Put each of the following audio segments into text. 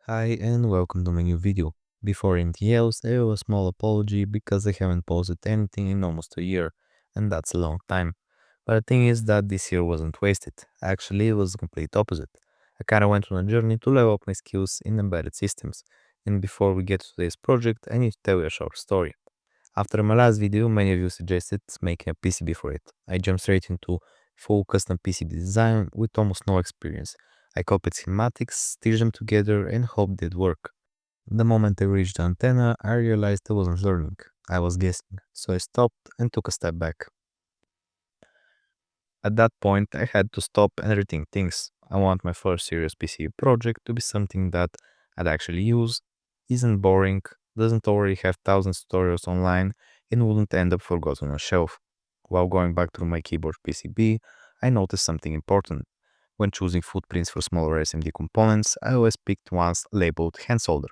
Hi and welcome to my new video. Before anything else, there was a small apology because I haven't posted anything in almost a year, and that's a long time. But the thing is that this year wasn't wasted. Actually, it was the complete opposite. I kinda went on a journey to level up my skills in embedded systems. And before we get to today's project, I need to tell you a short story. After my last video, many of you suggested making a PCB for it. I jumped straight into full custom PCB design with almost no experience. I copied schematics, stitched them together, and hoped they'd work. The moment I reached the antenna, I realized I wasn't learning. I was guessing, so I stopped and took a step back. At that point, I had to stop and rethink things. I want my first serious PC project to be something that I'd actually use, isn't boring, doesn't already have thousands of tutorials online, and wouldn't end up forgotten on a shelf. While going back through my keyboard PCB, I noticed something important. When choosing footprints for smaller SMD components, I always picked ones labeled hand solder,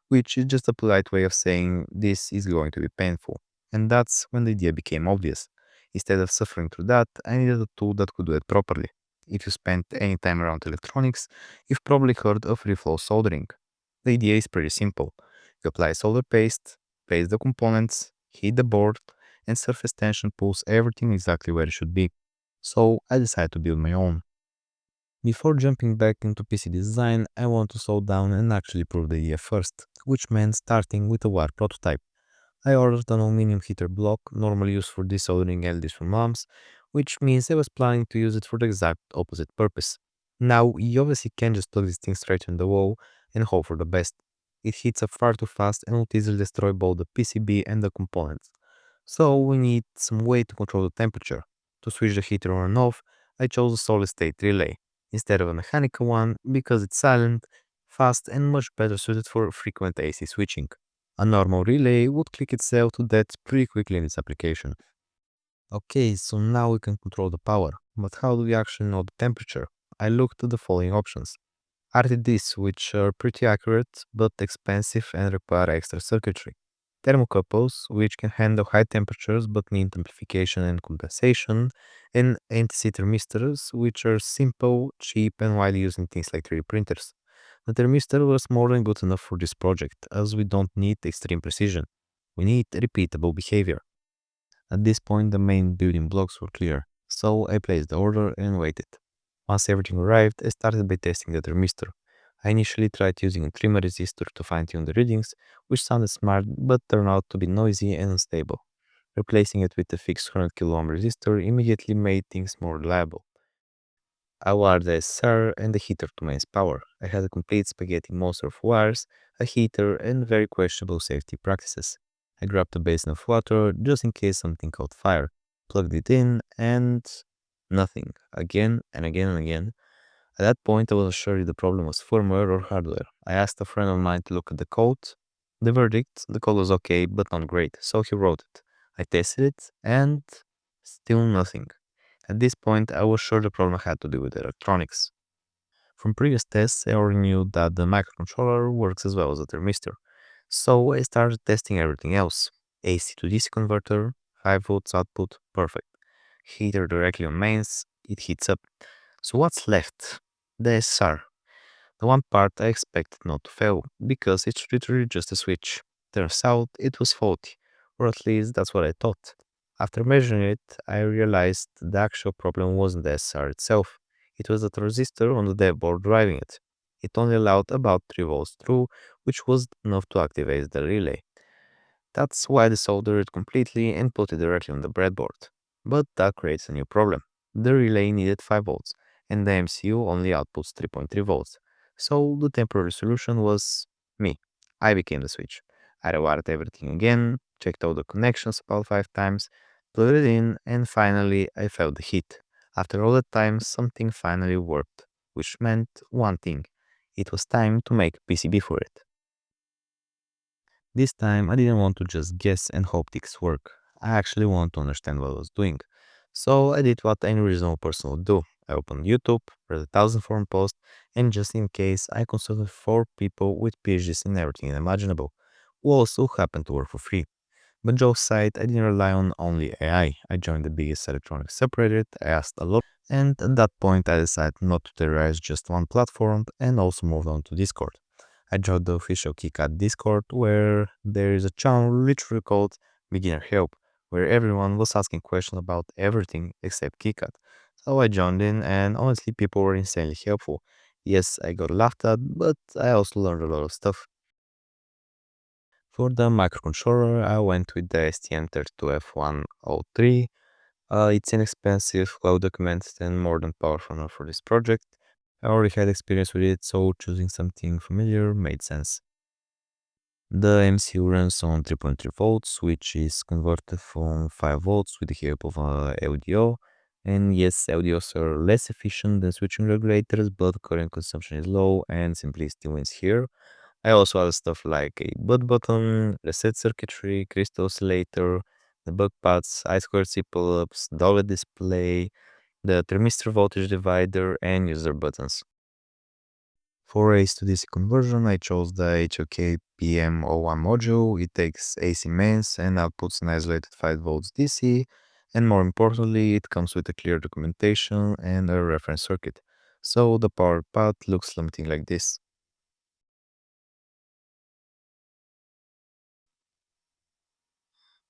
which is just a polite way of saying this is going to be painful. And that's when the idea became obvious. Instead of suffering through that, I needed a tool that could do it properly. If you spent any time around electronics, you've probably heard of Reflow soldering. The idea is pretty simple. You apply solder paste, place the components, heat the board, and surface tension pulls everything exactly where it should be. So I decided to build my own. Before jumping back into PC design, I want to slow down and actually prove the idea first, which meant starting with a wire prototype. I ordered an aluminum heater block, normally used for desoldering LEDs from lamps, which means I was planning to use it for the exact opposite purpose. Now, you obviously can't just plug this thing straight on the wall and hope for the best. It heats up far too fast and will easily destroy both the PCB and the components. So we need some way to control the temperature. To switch the heater on and off, I chose a solid state relay instead of a mechanical one because it's silent, fast, and much better suited for frequent AC switching. A normal relay would click itself to death pretty quickly in its application. Okay, so now we can control the power, but how do we actually know the temperature? I looked at the following options. RTDs, which are pretty accurate but expensive and require extra circuitry. Thermocouples, which can handle high temperatures but need amplification and compensation. And NTC thermistors, which are simple, cheap, and widely used in things like 3D printers. The thermistor was more than good enough for this project, as we don't need extreme precision. We need repeatable behavior. At this point, the main building blocks were clear, so I placed the order and waited. Once everything arrived, I started by testing the thermistor. I initially tried using a trimmer resistor to fine-tune the readings, which sounded smart but turned out to be noisy and unstable. Replacing it with a fixed 100 kilo ohm resistor immediately made things more reliable. I wired the SR and the heater to mains power. I had a complete spaghetti monster of wires, a heater, and very questionable safety practices. I grabbed a basin of water just in case something caught fire, plugged it in, and nothing. Again and again and again. At that point, I wasn't sure if the problem was firmware or hardware. I asked a friend of mine to look at the code. The verdict, the code was okay, but not great, so he wrote it. I tested it, and still nothing. At this point, I was sure the problem had to do with electronics. From previous tests, I already knew that the microcontroller works as well as the thermistor. So I started testing everything else. AC to DC converter, high volts output, perfect. Heater directly on mains, it heats up. So what's left? The SR. The one part I expected not to fail, because it's literally just a switch. Turns out it was faulty, or at least that's what I thought. After measuring it, I realized the actual problem wasn't the SR itself. It was the transistor on the dev board driving it. It only allowed about 3 volts through, which was enough to activate the relay. That's why I desoldered it completely and put it directly on the breadboard. But that creates a new problem. The relay needed 5 volts, and the MCU only outputs 3.3 volts. So the temporary solution was me. I became the switch. I rewired everything again, checked all the connections about 5 times, plugged it in, and finally I felt the heat. After all that time, something finally worked, which meant one thing. It was time to make a PCB for it. This time, I didn't want to just guess and hope things work. I actually want to understand what I was doing. So I did what any reasonable person would do. I opened YouTube, read 1,000 forum posts, and just in case, I consulted 4 people with PhDs in everything imaginable, who also happened to work for free. But Joe's side, I didn't rely on only AI. I joined the biggest electronics subreddit, I asked a lot, and at that point I decided not to terrorize just one platform and also moved on to Discord. I joined the official KiCad Discord where there is a channel literally called Beginner Help, where everyone was asking questions about everything except KiCad. So I joined in, and honestly, people were insanely helpful. Yes, I got laughed at, but I also learned a lot of stuff. For the microcontroller, I went with the STM32F103. It's inexpensive, well documented, and more than powerful enough for this project. I already had experience with it, so choosing something familiar made sense. The MCU runs on 3.3 volts, which is converted from 5 volts with the help of a LDO. And yes, LDOs are less efficient than switching regulators, but current consumption is low and simplicity wins here. I also added stuff like a boot button, reset circuitry, crystal oscillator, the bug pads, I2C pull-ups, dollar display, the thermistor voltage divider, and user buttons. For AC to DC conversion, I chose the HOK PM01 module. It takes AC mains and outputs an isolated 5 volts DC, and more importantly, it comes with a clear documentation and a reference circuit. So the power path looks something like this.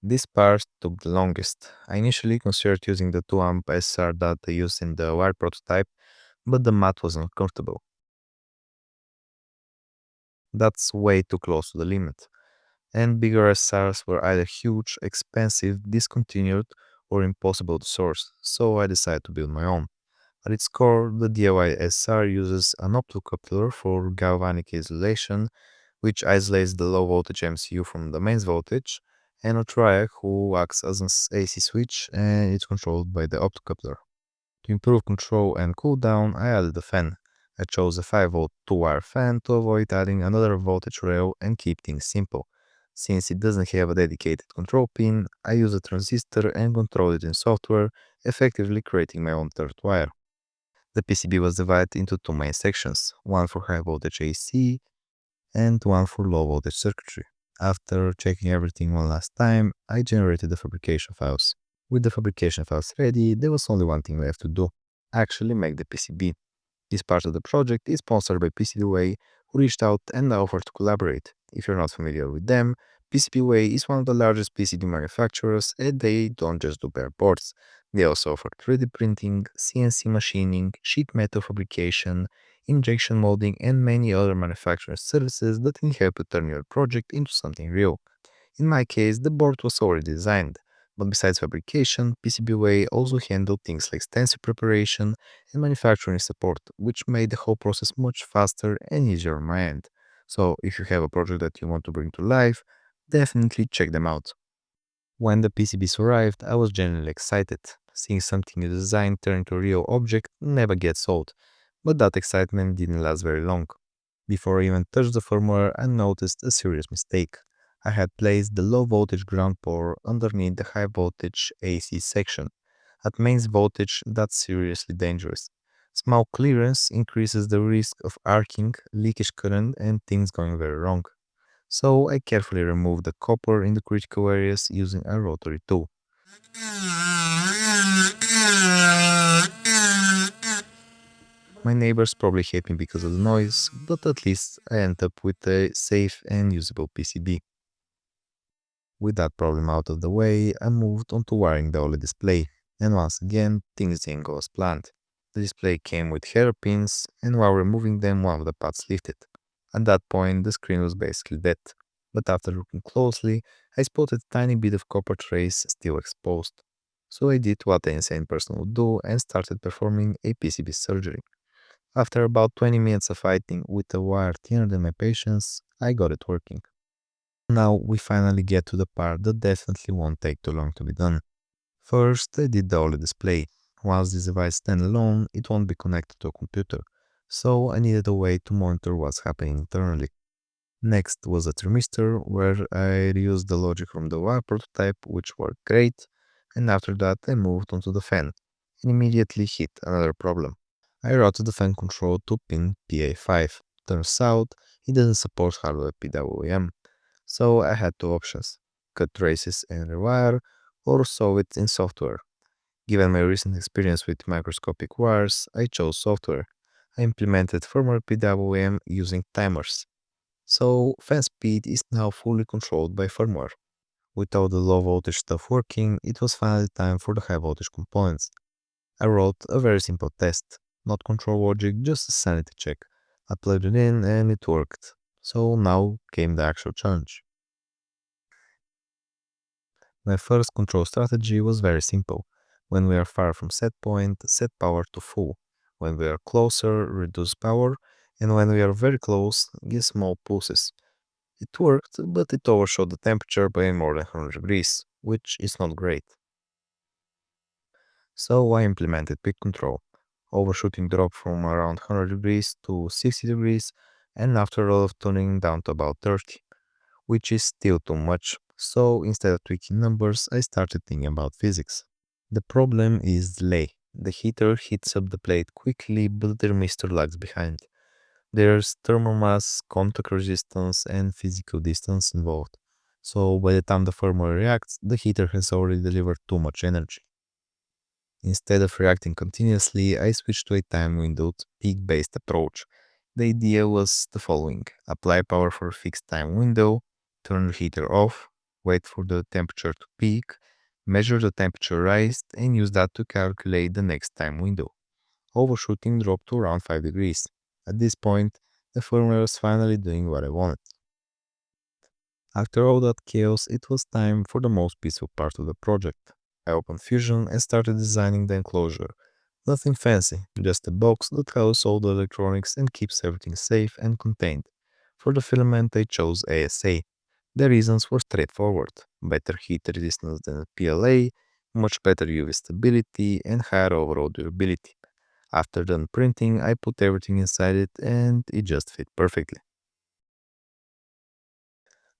This part took the longest. I initially considered using the 2 amp SR that I used in the wire prototype, but the math was uncomfortable. That's way too close to the limit. And bigger SRs were either huge, expensive, discontinued, or impossible to source, so I decided to build my own. At its core, the DIY SR uses an optocoupler for galvanic isolation, which isolates the low voltage MCU from the mains voltage, and a triac who acts as an AC switch and is controlled by the optocoupler. To improve control and cooldown, I added a fan. I chose a 5-volt 2-wire fan to avoid adding another voltage rail and keep things simple. Since it doesn't have a dedicated control pin, I use a transistor and control it in software, effectively creating my own third wire. The PCB was divided into two main sections, one for high voltage AC and one for low voltage circuitry. After checking everything one last time, I generated the fabrication files. With the fabrication files ready, there was only one thing left to do, actually make the PCB. This part of the project is sponsored by PCBWay, who reached out and offered to collaborate. If you're not familiar with them, PCBWay is one of the largest PCB manufacturers, and they don't just do bare boards. They also offer 3D printing, CNC machining, sheet metal fabrication, injection molding, and many other manufacturing services that can help you turn your project into something real. In my case, the board was already designed, but besides fabrication, PCBWay also handled things like stencil preparation and manufacturing support, which made the whole process much faster and easier on my end. So if you have a project that you want to bring to life, definitely check them out. When the PCBs arrived, I was genuinely excited. Seeing something you design turn into a real object never gets old, but that excitement didn't last very long. Before I even touched the firmware, I noticed a serious mistake. I had placed the low voltage ground port underneath the high voltage AC section. At mains voltage, that's seriously dangerous. Small clearance increases the risk of arcing, leakage current, and things going very wrong. So I carefully removed the copper in the critical areas using a rotary tool. My neighbors probably hate me because of the noise, but at least I end up with a safe and usable PCB. With that problem out of the way, I moved on to wiring the OLED display, and once again, things didn't go as planned. The display came with hairpins, and while removing them, one of the pads lifted. At that point, the screen was basically dead. But after looking closely, I spotted a tiny bit of copper trace still exposed. So I did what an insane person would do and started performing a PCB surgery. After about 20 minutes of fighting with a wire thinner than my patience, I got it working. Now we finally get to the part that definitely won't take too long to be done. First, I did the OLED display. Once this device stands alone, it won't be connected to a computer, so I needed a way to monitor what's happening internally. Next was a thermistor, where I reused the logic from the wire prototype, which worked great, and after that I moved on to the fan, and immediately hit another problem. I routed the fan control to pin PA5. Turns out, it doesn't support hardware PWM, so I had two options: cut traces and rewire, or solve it in software. Given my recent experience with microscopic wires, I chose software. I implemented firmware PWM using timers. So fan speed is now fully controlled by firmware. With all the low voltage stuff working, it was finally time for the high voltage components. I wrote a very simple test, not control logic, just a sanity check. I plugged it in and it worked. So now came the actual challenge. My first control strategy was very simple. When we are far from set point, set power to full. When we are closer, reduce power. And when we are very close, give small pulses. It worked, but it overshot the temperature by more than 100 degrees, which is not great. So I implemented peak control. Overshooting dropped from around 100 degrees to 60 degrees, and after all of tuning down to about 30, which is still too much. So instead of tweaking numbers, I started thinking about physics. The problem is delay. The heater heats up the plate quickly, but the thermistor lags behind. There's thermal mass, contact resistance, and physical distance involved. So by the time the firmware reacts, the heater has already delivered too much energy. Instead of reacting continuously, I switched to a time windowed, peak-based approach. The idea was the following. Apply power for a fixed time window, turn the heater off, wait for the temperature to peak, measure the temperature rise, and use that to calculate the next time window. Overshooting dropped to around 5 degrees. At this point, the firmware was finally doing what I wanted. After all that chaos, it was time for the most peaceful part of the project. I opened Fusion and started designing the enclosure. Nothing fancy, just a box that houses all the electronics and keeps everything safe and contained. For the filament, I chose ASA. The reasons were straightforward: better heat resistance than PLA, much better UV stability, and higher overall durability. After done printing, I put everything inside it and it just fit perfectly.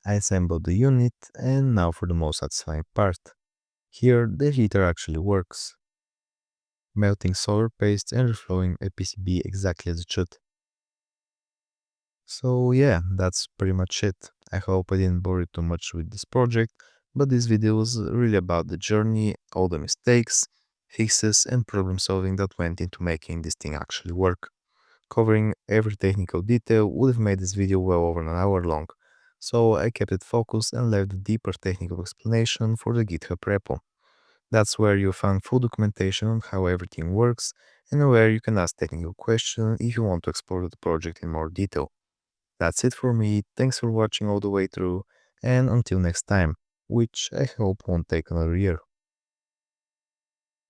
I assembled the unit, and now for the most satisfying part. Here, the heater actually works, melting solder paste and reflowing a PCB exactly as it should. So yeah, that's pretty much it. I hope I didn't bore you too much with this project, but this video was really about the journey, all the mistakes, fixes, and problem solving that went into making this thing actually work. Covering every technical detail would have made this video well over an hour long, so I kept it focused and left the deeper technical explanation for the GitHub repo. That's where you'll find full documentation on how everything works and where you can ask technical questions if you want to explore the project in more detail. That's it for me, thanks for watching all the way through, and until next time, which I hope won't take another year.